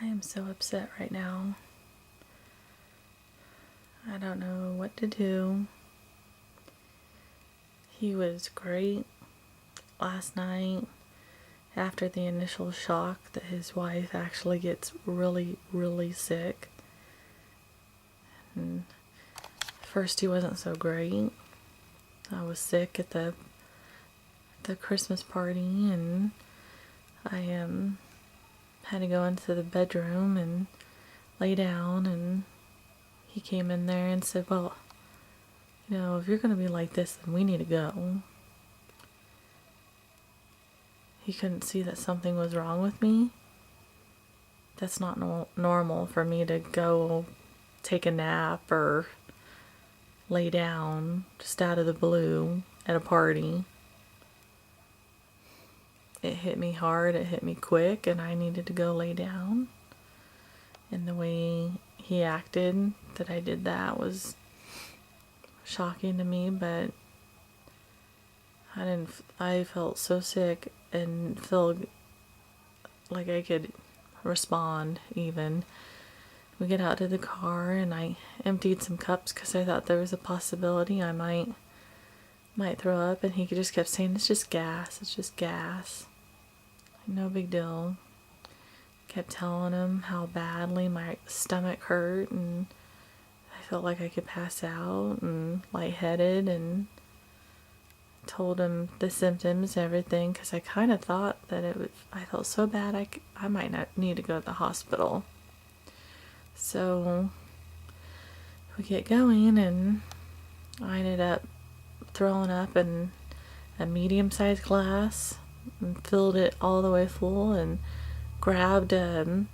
I am so upset right now. I don't know what to do. He was great last night after the initial shock that his wife actually gets really, really sick. And at first he wasn't so great. I was sick at the Christmas party, and I had to go into the bedroom and lay down, and he came in there and said, well, you know, if you're going to be like this, then we need to go. He couldn't see that something was wrong with me. That's not normal for me to go take a nap or lay down just out of the blue at a party. It hit me hard, it hit me quick, and I needed to go lay down. And the way he acted that I did that was shocking to me, but I felt so sick and felt like I could respond even. We get out to the car and I emptied some cups because I thought there was a possibility I might throw up, and he just kept saying, it's just gas. No big deal. Kept telling him how badly my stomach hurt and I felt like I could pass out and lightheaded, and told him the symptoms, everything, because I kind of thought that I felt so bad I might not need to go to the hospital. So we get going, and I ended up throwing up in a medium-sized glass and filled it all the way full, and grabbed a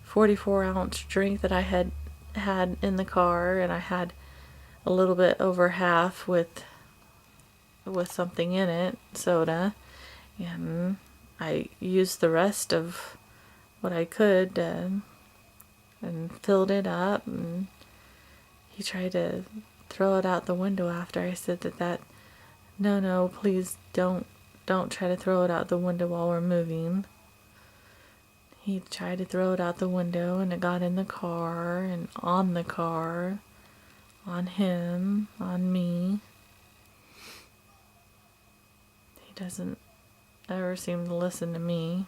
44-ounce drink that I had in the car, and I had a little bit over half with something in it, soda, and I used the rest of what I could and filled it up, and he tried to throw it out the window after I said that no, please don't try to throw it out the window while we're moving. He tried to throw it out the window, and it got in the car and on the car, on him, on me. He doesn't ever seem to listen to me.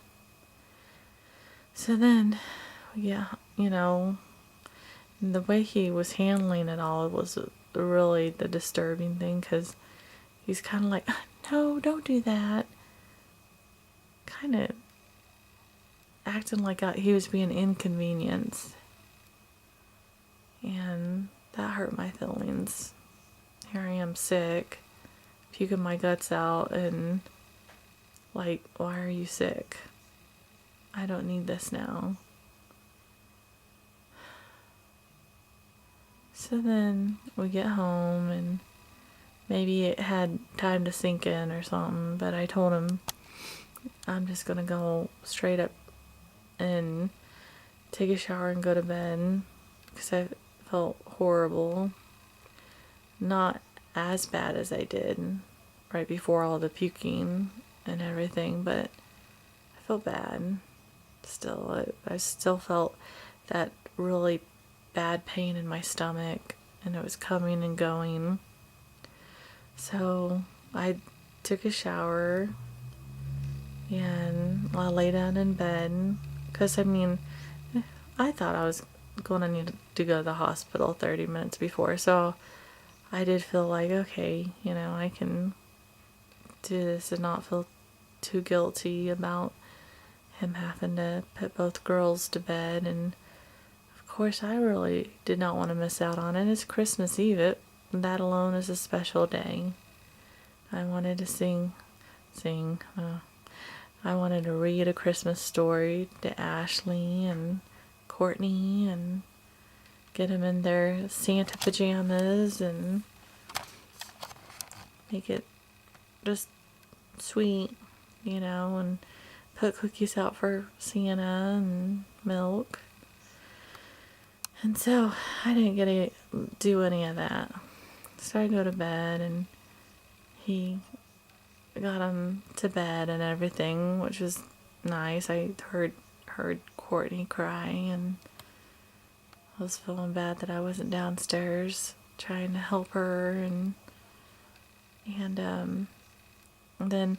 So then, yeah, you know, the way he was handling it all was really the disturbing thing, because he's kind of like, no, don't do that. Kind of acting like he was being inconvenienced. And that hurt my feelings. Here I am sick, puking my guts out, and like, why are you sick? I don't need this now. So then we get home, and maybe it had time to sink in or something, but I told him I'm just gonna go straight up and take a shower and go to bed, because I felt horrible. Not as bad as I did right before all the puking and everything, but I felt bad still. I still felt that really bad pain in my stomach, and it was coming and going. So I took a shower and I lay down in bed, because I thought I was going to need to go to the hospital 30 minutes before, so I did feel like, okay, you know, I can do this and not feel too guilty about him having to put both girls to bed. And of course I really did not want to miss out on it. It's Christmas Eve. That alone is a special day. I wanted to sing. I wanted to read a Christmas story to Ashley and Courtney and get them in their Santa pajamas and make it just sweet, you know, and put cookies out for Santa and milk. And so I didn't get to do any of that. So I go to bed, and he got him to bed and everything, which was nice. I heard heard Courtney cry, and I was feeling bad that I wasn't downstairs trying to help her, and then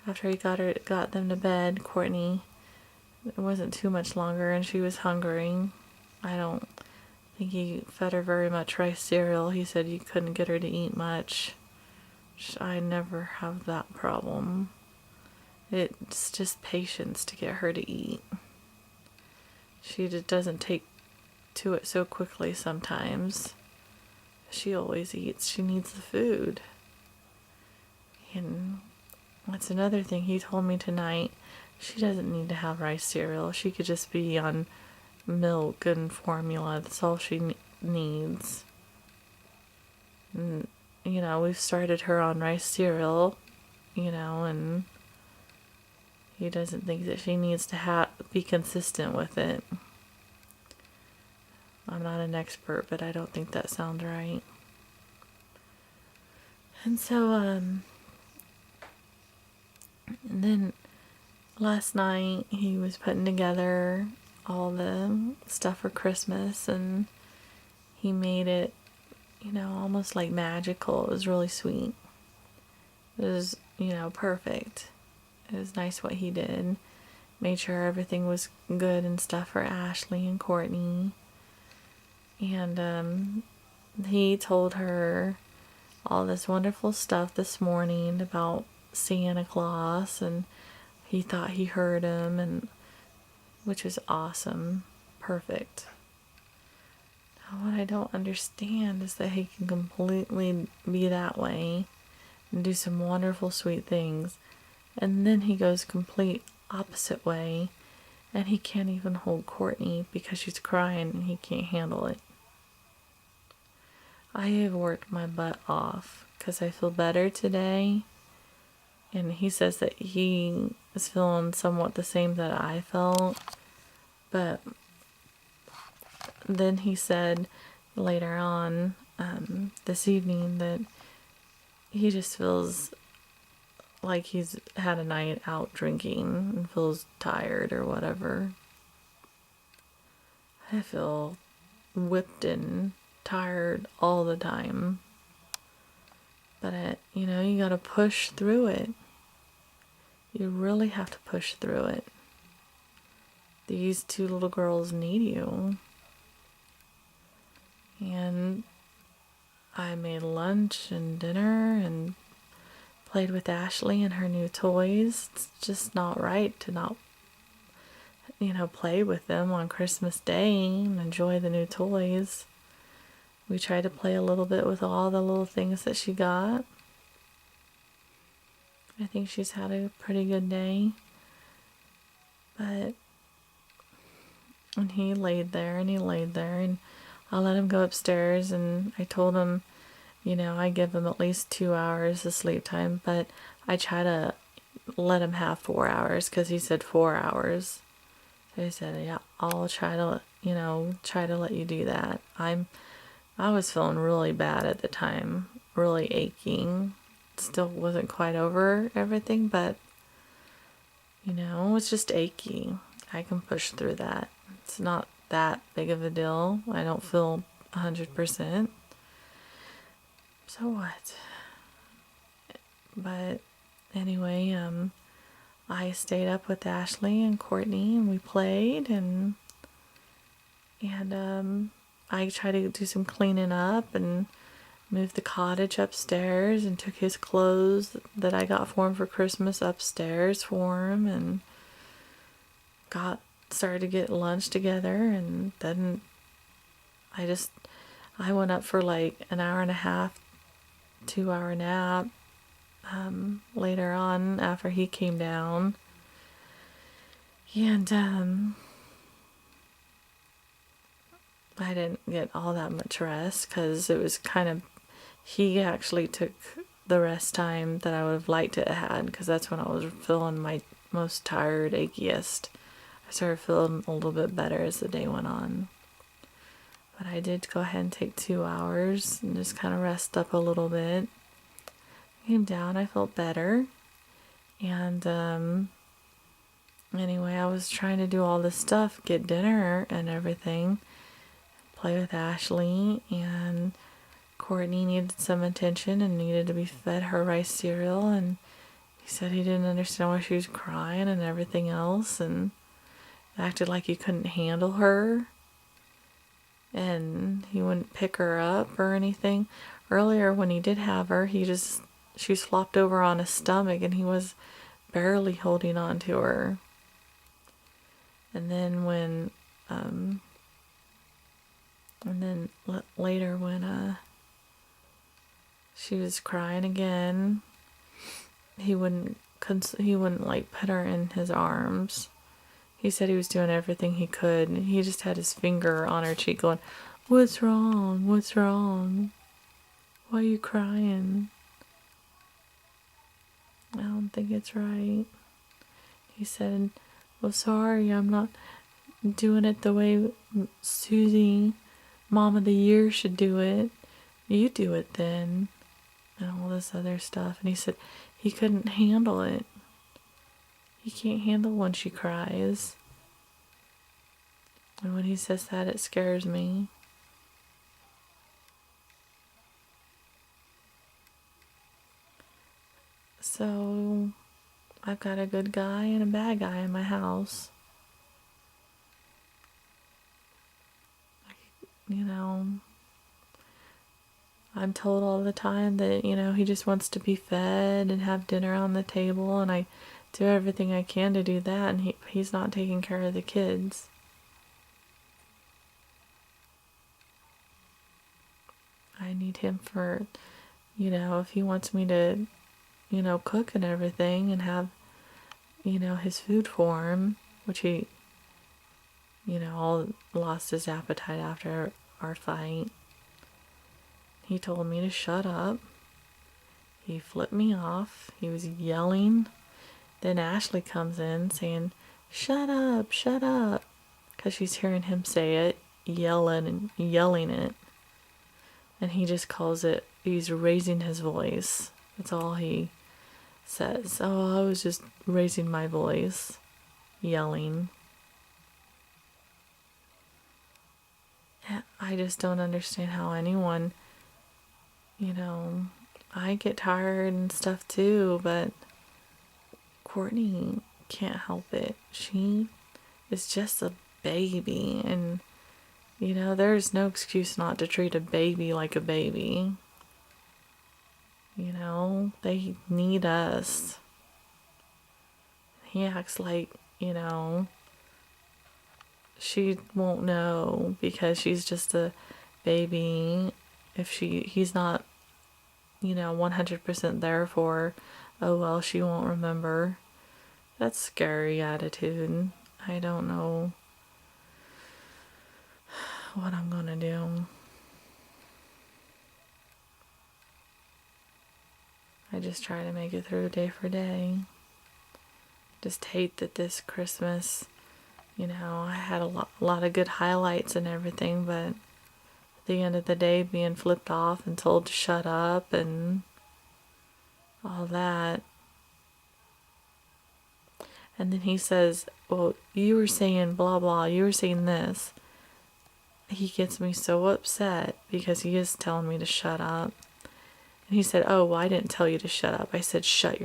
after he got them to bed, Courtney, it wasn't too much longer, and she was hungry. I don't think he fed her very much rice cereal. He said you couldn't get her to eat much. I never have that problem. It's just patience to get her to eat. She just doesn't take to it so quickly sometimes. She always eats. She needs the food. And that's another thing he told me tonight. She doesn't need to have rice cereal. She could just be on milk and formula. That's all she needs. And, we've started her on rice cereal, and he doesn't think that she needs to be consistent with it. I'm not an expert, but I don't think that sounds right. And so, and then last night he was putting together all the stuff for Christmas, and he made it, almost like magical. It was really sweet. It was, perfect. It was nice what he did. Made sure everything was good and stuff for Ashley and Courtney. And he told her all this wonderful stuff this morning about Santa Claus, and he thought he heard him, and which was awesome. Perfect. Now, what I don't understand is that he can completely be that way and do some wonderful sweet things, and then he goes complete opposite way, and he can't even hold Courtney because she's crying and he can't handle it. I have worked my butt off because I feel better today, and he says that he is feeling somewhat the same that I felt, but then he said later on this evening that he just feels like he's had a night out drinking and feels tired or whatever. I feel whipped and tired all the time. But, you gotta push through it. You really have to push through it. These two little girls need you. And I made lunch and dinner and played with Ashley and her new toys. It's just not right to not, play with them on Christmas Day and enjoy the new toys. We tried to play a little bit with all the little things that she got. I think she's had a pretty good day. And he laid there, and I let him go upstairs, and I told him, I give him at least 2 hours of sleep time, but I try to let him have 4 hours because he said 4 hours. So he said, yeah, I'll try to, let you do that. I was feeling really bad at the time, really aching. Still wasn't quite over everything, but, it's just achy. I can push through that. It's not that big of a deal. I don't feel 100%. So what? But anyway, I stayed up with Ashley and Courtney, and we played, and I tried to do some cleaning up and moved the cottage upstairs and took his clothes that I got for him for Christmas upstairs for him, and started to get lunch together, and then I went up for like an hour and a half, 2-hour nap later on after he came down, and I didn't get all that much rest because it was he actually took the rest time that I would have liked to have had, because that's when I was feeling my most tired, achiest. I started feeling a little bit better as the day went on. But I did go ahead and take 2 hours and just kind of rest up a little bit. Came down, I felt better. And Anyway, I was trying to do all this stuff, get dinner and everything, play with Ashley, and Courtney needed some attention and needed to be fed her rice cereal, and he said he didn't understand why she was crying and everything else, and acted like he couldn't handle her, and he wouldn't pick her up or anything. Earlier when he did have her, she flopped over on his stomach and he was barely holding on to her. And then later when she was crying again, he wouldn't like put her in his arms. He said he was doing everything he could, and he just had his finger on her cheek going, "What's wrong? What's wrong? Why are you crying? I don't think it's right." He said, "Well, sorry, I'm not doing it the way Susie, Mom of the Year, should do it. You do it then." And all this other stuff. And he said he couldn't handle it. He can't handle when she cries. And when he says that, it scares me. So I've got a good guy and a bad guy in my house. You know, I'm told all the time that, he just wants to be fed and have dinner on the table, and I do everything I can to do that, and he's not taking care of the kids. I need him for, if he wants me to, cook and everything and have, his food for him, which he, all lost his appetite after our fight. He told me to shut up. He flipped me off. He was yelling. Then Ashley comes in saying, "Shut up, shut up," because she's hearing him say it, yelling it. And he just calls it, he's raising his voice. That's all he says. "Oh, I was just raising my voice," yelling. I just don't understand how anyone, I get tired and stuff too, but Courtney can't help it. She is just a baby, and there's no excuse not to treat a baby like a baby. They need us. He acts like, she won't know because she's just a baby. If he's not, 100% there for her, oh well, she won't remember. That's scary attitude. I don't know what I'm gonna do. I just try to make it through day for day. Just hate that this Christmas, I had a lot of good highlights and everything, but at the end of the day, being flipped off and told to shut up and all that. And then he says, "Well, you were saying blah blah, you were saying this." He gets me so upset because he is telling me to shut up. And he said, "Oh, well, I didn't tell you to shut up. I said shut your